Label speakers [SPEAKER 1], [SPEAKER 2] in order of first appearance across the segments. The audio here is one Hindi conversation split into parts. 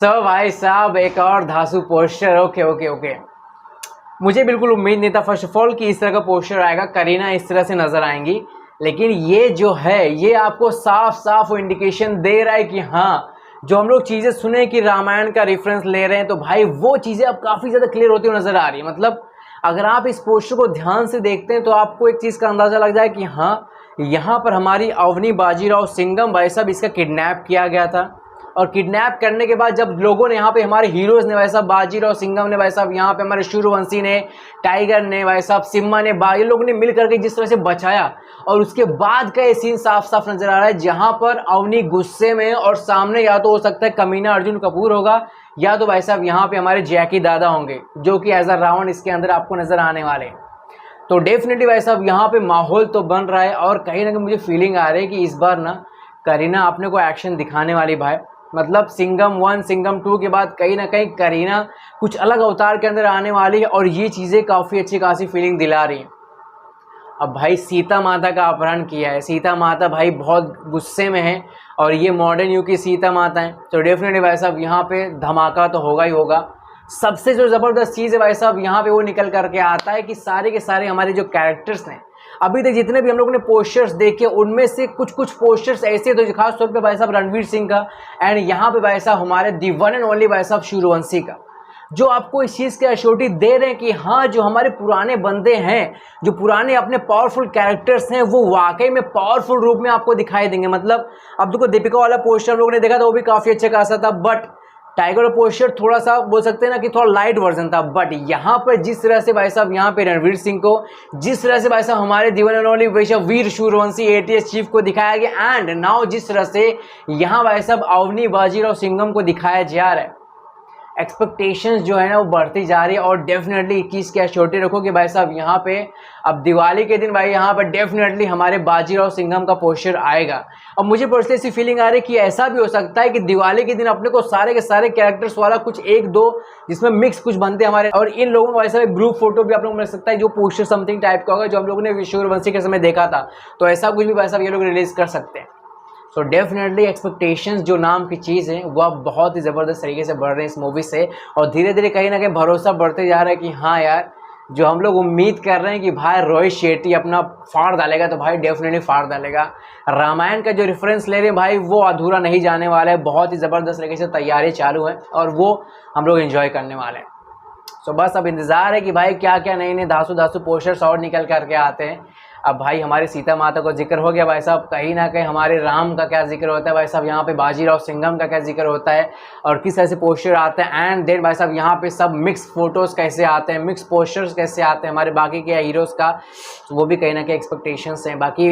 [SPEAKER 1] तो भाई साहब एक और धांसू पोस्टर। Okay okay okay. मुझे बिल्कुल उम्मीद नहीं था फर्स्ट ऑफ ऑल कि इस तरह का पोस्टर आएगा, करीना इस तरह से नजर आएंगी। लेकिन ये जो है ये आपको साफ साफ इंडिकेशन दे रहा है कि हाँ, जो हम लोग चीजें सुने कि रामायण का रेफरेंस ले रहे हैं, तो भाई वो चीजें अब काफी ज्यादा क्लियर होती हुई नजर आ रही है। मतलब अगर आप इस पोस्टर को ध्यान से देखते हैं तो आपको एक चीज का अंदाजा लग जाए कि हाँ, यहाँ पर हमारी अवनी बाजीराव सिंघम भाई साहब इसका किडनैप किया गया था। और किडनैप करने के बाद जब लोगों ने यहाँ पे, हमारे हीरोज ने भाई साहब, बाजीराव सिंघम ने भाई साहब, यहाँ पे हमारे सूर्यवंशी ने, टाइगर ने भाई साहब, सिम्हा ने, ये लोगों ने मिल करके जिस तरह से बचाया, और उसके बाद का ये सीन साफ साफ नजर आ रहा है जहां पर अवनी गुस्से में, और सामने या तो हो सकता है कमीना अर्जुन कपूर होगा, या तो भाई साहब यहाँ पे हमारे जैकी दादा होंगे जो कि एज अ रावण इसके अंदर आपको नजर आने वाले हैं। तो डेफिनेटली भाई साहब यहाँ पे माहौल तो बन रहा है, और कहीं ना कहीं मुझे फीलिंग आ रही है कि इस बार ना करीना अपने को एक्शन दिखाने वाली भाई। मतलब सिंघम 1 सिंघम 2 के बाद कहीं ना कहीं करीना कुछ अलग अवतार के अंदर आने वाली है, और ये चीज़ें काफ़ी अच्छी खासी फीलिंग दिला रही हैं। अब भाई सीता माता का अपहरण किया है, सीता माता भाई बहुत गुस्से में है, और ये मॉडर्न युग की सीता माता है, तो डेफिनेटली भाई साहब यहाँ पे धमाका तो होगा ही होगा। सबसे जो ज़बरदस्त चीज़ है भाई साहब यहाँ पे वो निकल करके आता है कि सारे के सारे हमारे जो कैरेक्टर्स हैं, अभी तक जितने भी हम लोगों ने पोस्टर्स देखे उनमें से कुछ कुछ पोस्टर्स ऐसे तो खास तौर पे भाई साहब रणवीर सिंह का, एंड यहाँ पे भाई साहब हमारे दी वन एंड ओनली भाई साहब सूर्यवंशी का, जो आपको इस चीज़ की एश्योरिटी दे रहे हैं कि हाँ, जो हमारे पुराने बंदे हैं, जो पुराने अपने पावरफुल कैरेक्टर्स हैं, वो वाकई में पावरफुल रूप में आपको दिखाई देंगे। मतलब अब देखो दीपिका वाला पोस्टर हम लोगों ने देखा था, वो भी काफ़ी अच्छा खासा था, बट टाइगर का पोस्टर थोड़ा सा बोल सकते हैं ना कि थोड़ा लाइट वर्जन था। बट यहाँ पर जिस तरह से भाई साहब यहाँ पे रणवीर सिंह को, जिस तरह से भाई साहब हमारे the one and only Veer Suryavanshi ATS chief को दिखाया गया, एंड नाउ जिस तरह से यहाँ भाई साहब अवनी बाजीराव सिंघम को दिखाया जा रहा है, एक्सपेक्टेशंस जो है ना वो बढ़ती जा रही है। और डेफिनेटली 21 की एश्योरिटी रखो कि भाई साहब यहाँ पे अब दिवाली के दिन भाई यहाँ पर डेफिनेटली हमारे बाजीराव सिंघम का पोस्टर आएगा। और मुझे पर्सनली ऐसी फीलिंग आ रही है कि ऐसा भी हो सकता है कि दिवाली के दिन अपने को सारे के सारे कैरेक्टर्स वाला कुछ एक दो जिसमें मिक्स कुछ बनते हैं हमारे, और इन लोगों को वैसा ग्रुप फोटो भी आप लोगों को मिल सकता है जो पोस्टर समथिंग टाइप का होगा, जो हम लोगों ने सूर्यवंशी के समय देखा था। तो ऐसा कुछ भी भाई साहब ये लोग रिलीज कर सकते हैं। सो डेफिनेटली एक्सपेक्टेशंस जो नाम की चीज़ है वो अब बहुत ही ज़बरदस्त तरीके से बढ़ रहे हैं इस मूवी से, और धीरे धीरे कहीं ना कहीं भरोसा बढ़ते जा रहा है कि हाँ यार, जो हम लोग उम्मीद कर रहे हैं कि भाई रोहित शेट्टी अपना फाड़ डालेगा, तो भाई डेफिनेटली फाड़ डालेगा। रामायण का जो रेफरेंस ले रहे हैं भाई वो अधूरा नहीं जाने वाला है, बहुत ही ज़बरदस्त तरीके से तैयारी चालू है, और वो हम लोग एंजॉय करने वाले हैं। तो बस अब इंतज़ार है कि भाई क्या क्या नए नए धांसू धांसू पोस्टर्स और निकल करके आते हैं। अब भाई हमारी सीता माता को जिक्र हो गया भाई साहब, कहीं ना कहीं हमारे राम का क्या जिक्र होता है भाई साहब, यहाँ पे बाजीराव सिंघम का क्या जिक्र होता है, और किस तरह से पोस्टर आते हैं, एंड देन भाई साहब यहाँ पे सब मिक्स फोटोज़ कैसे आते हैं, मिक्स पोस्टर्स कैसे आते हैं हमारे बाकी के हीरोज़ का, तो वो भी कहीं ना कहीं एक्सपेक्टेशंस हैं। बाकी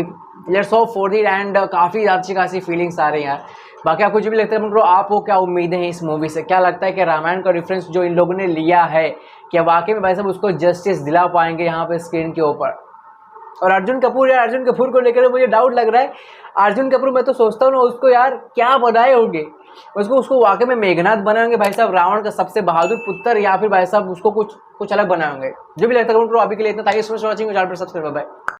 [SPEAKER 1] let's hope for the, and काफ़ी अच्छी खासी फीलिंग्स आ रही हैं यार। बाकी आपको जो भी लगता है मतलब आपको क्या उम्मीदें हैं इस मूवी से, क्या लगता है कि रामायण का रेफरेंस जो इन लोगों ने लिया है, क्या वाकई में भाई साहब उसको जस्टिस दिला पाएंगे यहाँ पे स्क्रीन के ऊपर। और अर्जुन कपूर, यार अर्जुन कपूर को लेकर मुझे डाउट लग रहा है। अर्जुन कपूर मैं तो सोचता हूँ ना उसको यार क्या बनाए होंगे, उसको वाकई में मेघनाथ बनाए होंगे भाई साहब, रावण का सबसे बहादुर पुत्र, या फिर भाई साहब उसको कुछ अलग बनाए होंगे। जो भी लगता है अभी के लिए इतना था। सब्सक्राइब।